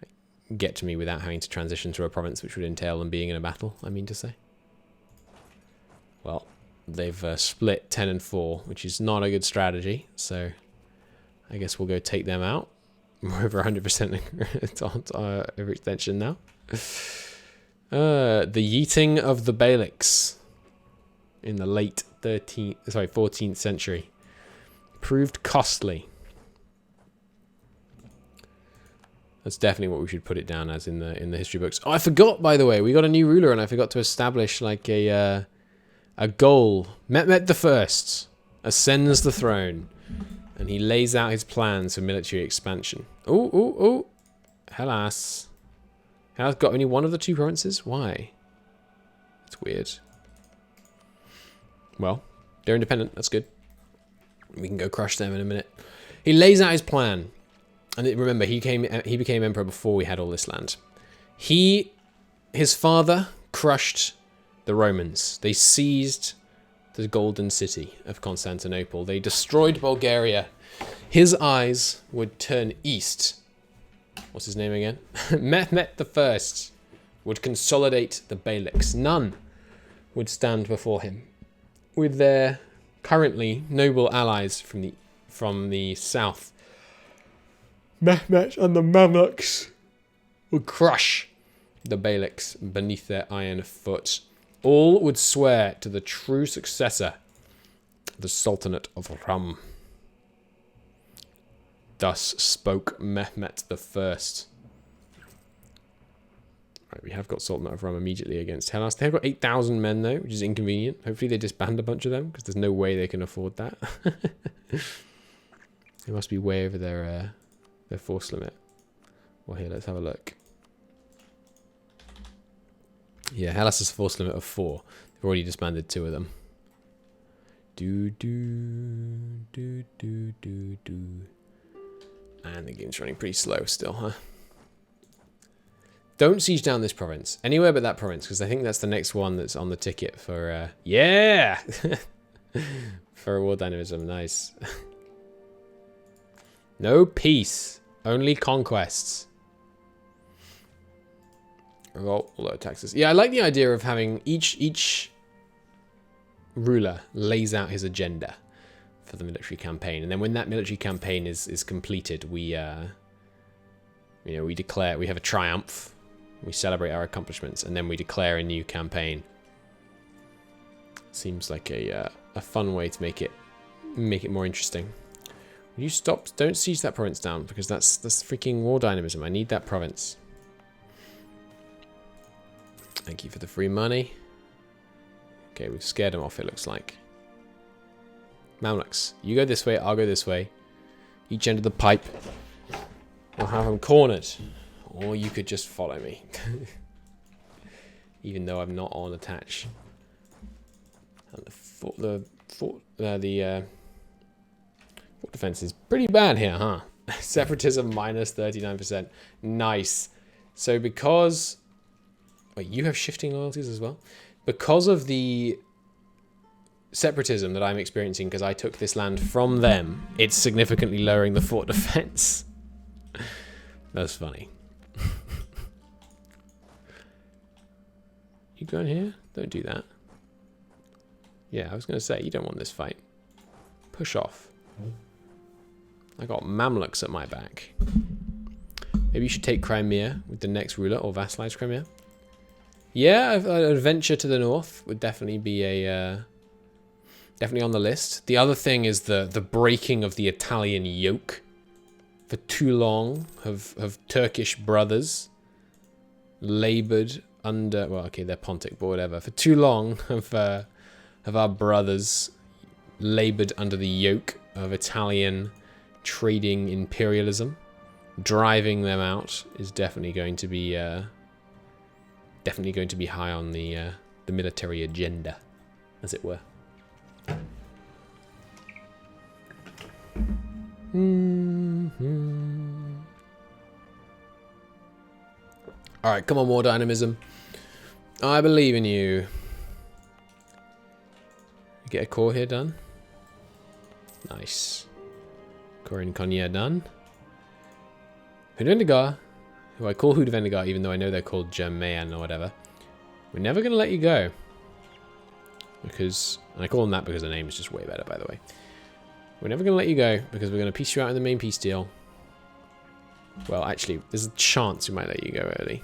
Like, get to me without having to transition through a province, which would entail them being in a battle, I mean to say. Well, they've split 10 and 4, which is not a good strategy, so I guess we'll go take them out. We're over 100% overextension now. The yeeting of the Beyliks in the late 14th century proved costly. That's definitely what we should put it down as in the history books. Oh, I forgot, by the way, we got a new ruler, and I forgot to establish like a goal. Mehmet I ascends the throne, and he lays out his plans for military expansion. Oh! Hellas. Hellas got only one of the 2 provinces? Why? That's weird. Well, they're independent. That's good. We can go crush them in a minute. He lays out his plan. And remember, he became emperor before we had all this land. His father crushed the Romans. They seized the golden city of Constantinople. They destroyed Bulgaria. His eyes would turn east. What's his name again? Mehmet I would consolidate the Beyliks. None would stand before him. With their currently noble allies from the south, Mehmet and the Mamluks would crush the Beyliks beneath their iron foot. All would swear to the true successor, the Sultanate of Rum. Thus spoke Mehmet I. Right, we have got Sultanate of Rum immediately against Hellas. They've got 8,000 men though, which is inconvenient. Hopefully they disband a bunch of them, because there's no way they can afford that. They must be way over their force limit. Well, here, let's have a look. Yeah, Hellas has a force limit of 4. They've already disbanded 2 of them. And the game's running pretty slow still, huh? Don't siege down this province. Anywhere but that province, because I think that's the next one that's on the ticket for, yeah! For war dynamism, nice. No peace. Only conquests. Revolt, although taxes. Yeah, I like the idea of having each ruler lays out his agenda for the military campaign, and then when that military campaign is completed, we we declare, we have a triumph, we celebrate our accomplishments, and then we declare a new campaign. Seems like a fun way to make it more interesting. Will you stop? Don't siege that province down, because that's freaking war dynamism. I need that province. Thank you for the free money. Okay, we've scared them off, it looks like. Mamluks, you go this way, I'll go this way. Each end of the pipe. We'll have them cornered. Or you could just follow me. Even though I'm not on attach. And the fort defense is pretty bad here, huh? Separatism minus 39%. Nice. So because... Wait, you have shifting loyalties as well? Because of the separatism that I'm experiencing, because I took this land from them, it's significantly lowering the fort defense. That's funny. You going here? Don't do that. Yeah, I was going to say, you don't want this fight. Push off. I got Mamluks at my back. Maybe you should take Crimea with the next ruler, or vassalize Crimea. Yeah, an adventure to the north would definitely be a definitely on the list. The other thing is the breaking of the Italian yoke. For too long have Turkish brothers laboured under, well, okay, they're Pontic, but whatever. For too long have our brothers laboured under the yoke of Italian trading imperialism. Driving them out is definitely going to be high on the military agenda, as it were. Alright, come on, more dynamism. I believe in you. Get a core here done. Nice. Core in Konya done. Hudvendigar, who I call Hudvendigar even though I know they're called Germayan or whatever. We're never going to let you go. Because, and I call them that because the name is just way better, by the way. We're never going to let you go because we're going to piece you out in the main peace deal. Well, actually, there's a chance we might let you go early.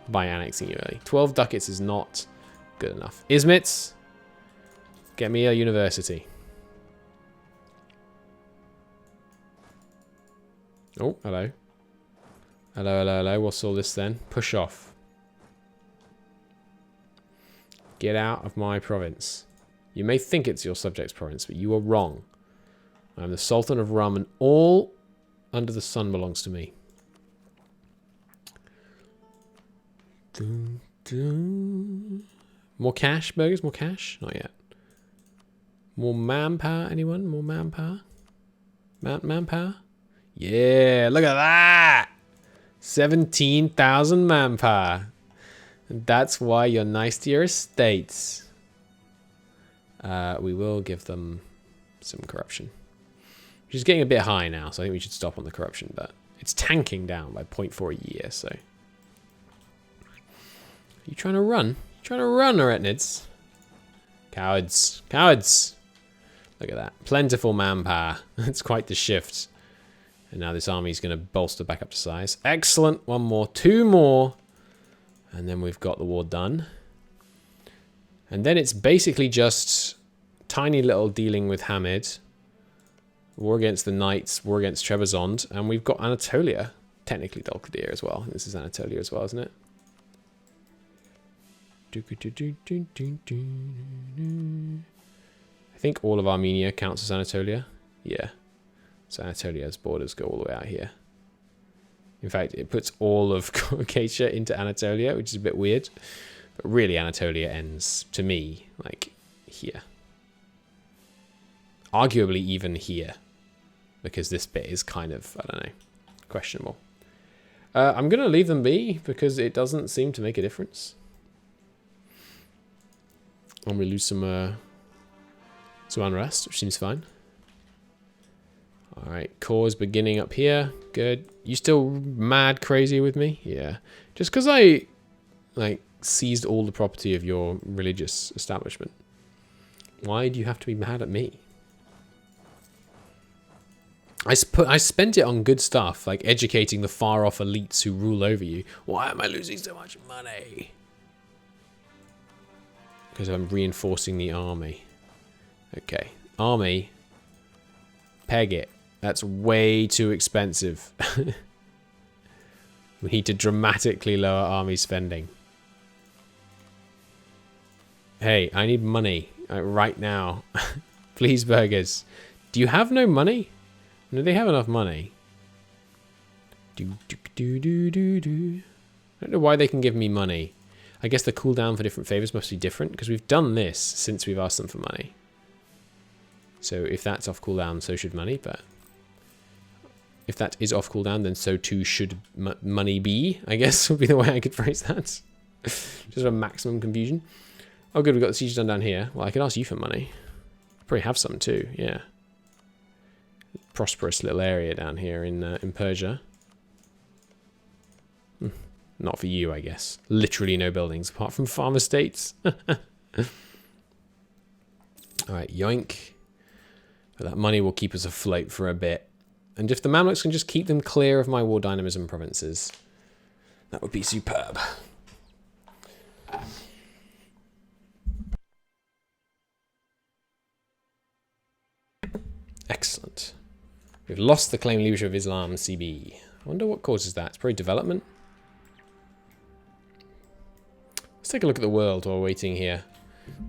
By annexing you early. 12 ducats is not good enough. Izmits, get me a university. Oh, hello. Hello, hello, hello. What's all this then? Push off. Get out of my province. You may think it's your subject's province, but you are wrong. I'm the Sultan of Rum, and all under the sun belongs to me. Dun, dun. More cash, burgers? More cash? Not yet. More manpower, anyone? More manpower? Manpower? Yeah, look at that! 17,000 manpower. And that's why you're nice to your estates. We will give them some corruption. Which is getting a bit high now, so I think we should stop on the corruption, but it's tanking down by 0.4 a year, so. You trying to run? You trying to run, Eretnids? Cowards. Cowards! Look at that. Plentiful manpower. It's quite the shift. And now this army's going to bolster back up to size. Excellent. One more. Two more. And then we've got the war done. And then it's basically just tiny little dealing with Hamid. War against the Knights. War against Trebizond. And we've got Anatolia. Technically Dulkadir as well. This is Anatolia as well, isn't it? I think all of Armenia counts as Anatolia. Yeah. So Anatolia's borders go all the way out here. In fact, it puts all of Caucasia into Anatolia, which is a bit weird. But really, Anatolia ends, to me, like here. Arguably even here. Because this bit is kind of, I don't know, questionable. I'm going to leave them be, because it doesn't seem to make a difference. I'm going to lose some unrest, which seems fine. Alright, core's beginning up here. Good. You still mad crazy with me? Yeah. Just because I, like, seized all the property of your religious establishment. Why do you have to be mad at me? I spent it on good stuff, like educating the far-off elites who rule over you. Why am I losing so much money? Because I'm reinforcing the army. Okay. Army. Peg it. That's way too expensive. We need to dramatically lower army spending. Hey, I need money right now. Please, burgers. Do you have no money? No, they have enough money. I don't know why they can give me money. I guess the cooldown for different favors must be different, because we've done this since we've asked them for money. So if that's off cooldown, so should money, but if that is off cooldown, then so too should money be, I guess, would be the way I could phrase that. Just a maximum confusion. Oh good, we've got the siege done down here. Well, I could ask you for money. Probably have some too, yeah. Prosperous little area down here in Persia. Not for you, I guess. Literally no buildings apart from farm estates. Alright, yoink. But that money will keep us afloat for a bit. And if the Mamluks can just keep them clear of my war dynamism provinces, that would be superb. Excellent. We've lost the claimed leadership of Islam, CB. I wonder what causes that. It's probably development. Let's take a look at the world while we're waiting here.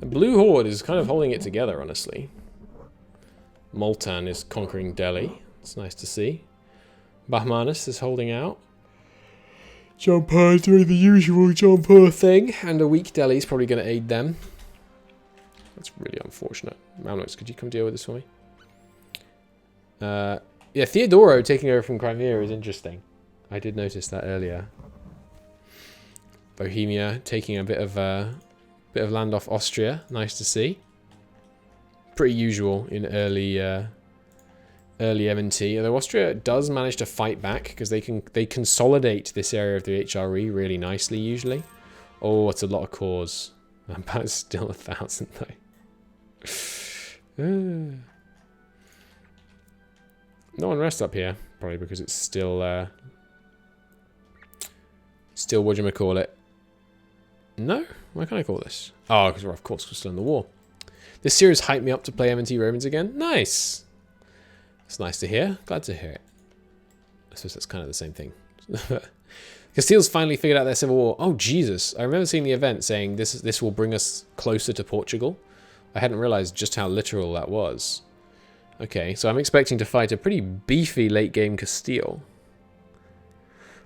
The Blue Horde is kind of holding it together, honestly. Multan is conquering Delhi. It's nice to see. Bahmanis is holding out. Jampur is doing the usual Jampur thing. And a weak Delhi is probably going to aid them. That's really unfortunate. Mamluks, could you come deal with this for me? Yeah, Theodoro taking over from Crimea is interesting. I did notice that earlier. Bohemia taking a bit of land off Austria. Nice to see. Pretty usual in early M&T. Although Austria does manage to fight back because they consolidate this area of the HRE really nicely usually. Oh, it's a lot of cores. About still 1,000 though. No unrest up here, probably because it's still whatchamacallit. No? Why can't I call this? Oh, because we're of course we're still in the war. This series hyped me up to play M&T Romans again. Nice! It's nice to hear. Glad to hear it. I suppose that's kind of the same thing. Castile's finally figured out their civil war. Oh, Jesus. I remember seeing the event saying this will bring us closer to Portugal. I hadn't realized just how literal that was. Okay, so I'm expecting to fight a pretty beefy late-game Castile.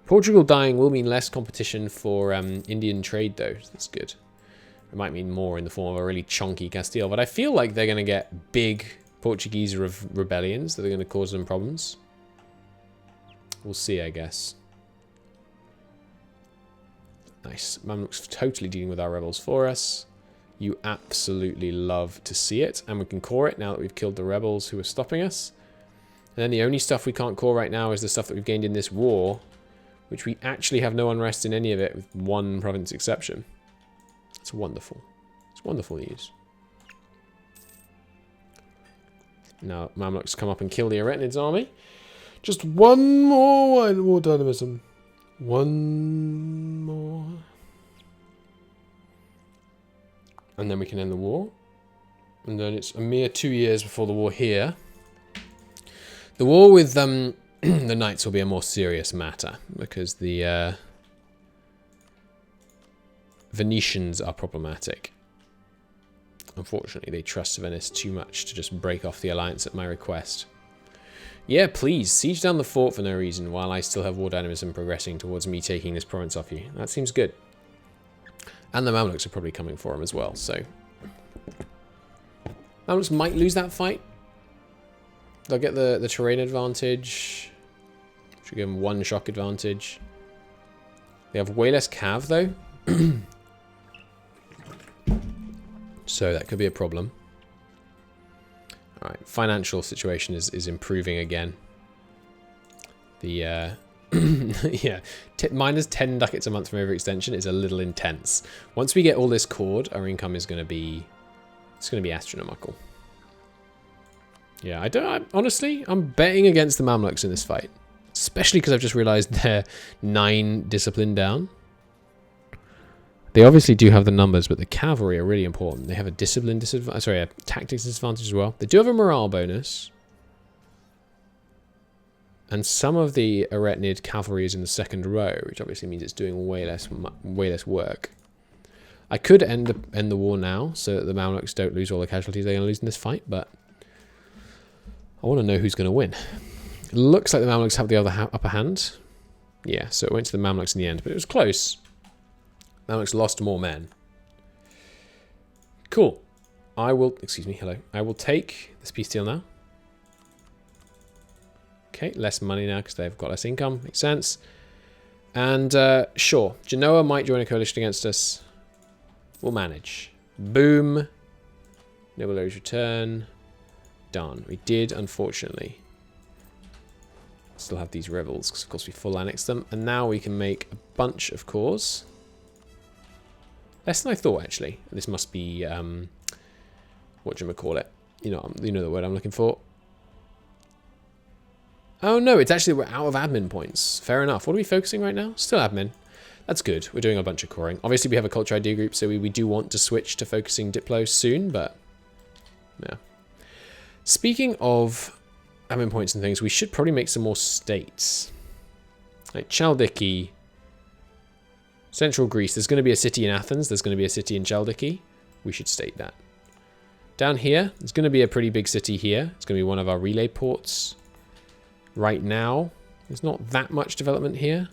Portugal dying will mean less competition for Indian trade, though. So that's good. It might mean more in the form of a really chunky Castile, but I feel like they're going to get big Portuguese rebellions that are going to cause them problems. We'll see, I guess. Nice. Mamluks totally dealing with our rebels for us. You absolutely love to see it. And we can core it now that we've killed the rebels who are stopping us. And then the only stuff we can't core right now is the stuff that we've gained in this war, which we actually have no unrest in any of it, with one province exception. It's wonderful. It's wonderful news. Now, Mamluks come up and kill the Aretinids' army. Just one more war dynamism. One more. And then we can end the war. And then it's a mere 2 years before the war here. The war with the Knights will be a more serious matter, because the Venetians are problematic. Unfortunately, they trust Venice too much to just break off the alliance at my request. Yeah, please, siege down the fort for no reason while I still have war dynamism progressing towards me taking this province off you. That seems good. And the Mamluks are probably coming for him as well, so... Mamluks might lose that fight. They'll get the terrain advantage. Should give them one shock advantage. They have way less cav, though. So that could be a problem. Alright, financial situation is improving again. The, yeah, minus 10 ducats a month from overextension is a little intense. Once we get all this cored, our income is going to be, it's going to be astronomical. Yeah, honestly, I'm betting against the Mamluks in this fight. Especially because I've just realized they're 9 discipline down. They obviously do have the numbers, but the cavalry are really important. They have a discipline disadvantage, sorry, a tactics disadvantage as well. They do have a morale bonus. And some of the Aretinid cavalry is in the second row, which obviously means it's doing way less work. I could end the war now, so that the Mamluks don't lose all the casualties they're going to lose in this fight, but I want to know who's going to win. It looks like the Mamluks have the upper hand. Yeah, so it went to the Mamluks in the end, but it was close. Mamluks lost more men. Cool. I will, excuse me, hello. I will take this peace deal now. Okay, less money now because they've got less income. Makes sense. And sure, Genoa might join a coalition against us. We'll manage. Boom. Noble Aries return. Done. We did, unfortunately. Still have these rebels because, of course, we full annexed them. And now we can make a bunch of cores. Less than I thought, actually. This must be, whatchamacallit. You know the word I'm looking for. Oh, no, it's actually we're out of admin points. Fair enough. What are we focusing right now? Still admin. That's good. We're doing a bunch of coring. Obviously, we have a culture idea group, so we do want to switch to focusing Diplo soon, but yeah. Speaking of admin points and things, we should probably make some more states. Like Chaldiki... Central Greece, there's going to be a city in Athens, there's going to be a city in Chaldiki. We should state that. Down here, there's going to be a pretty big city here. It's going to be one of our relay ports. Right now, there's not that much development here.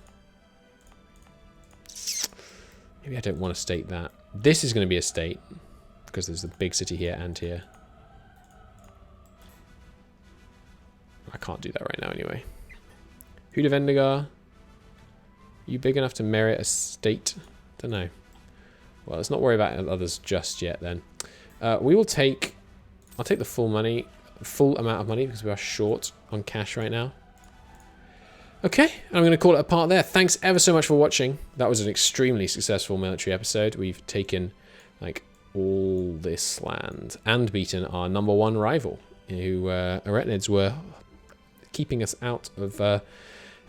Maybe I don't want to state that. This is going to be a state, because there's the big city here and here. I can't do that right now anyway. Huda Vendigar. You big enough to merit a state Don't know. Well, let's not worry about others just yet then. We will take... I'll take the full amount of money because we are short on cash right now. Okay, I'm going to call it a part there. Thanks ever so much for watching. That was an extremely successful military episode. We've taken, like, all this land and beaten our #1 rival, who Aretinids were keeping us out of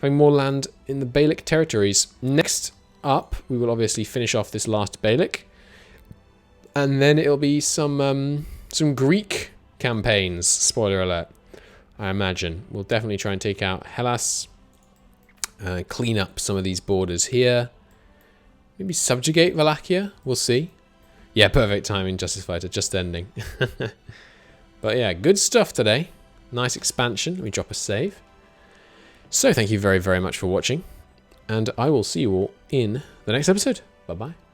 having more land in the Bailic territories. Next up, we will obviously finish off this last Bailic, and then it'll be some Greek campaigns. Spoiler alert. I imagine we'll definitely try and take out Hellas. Clean up some of these borders here. Maybe subjugate Wallachia. We'll see. Yeah, perfect timing, Justice Fighter. Just ending. But yeah, good stuff today. Nice expansion. Let me drop a save. So thank you very, very much for watching. And I will see you all in the next episode. Bye-bye.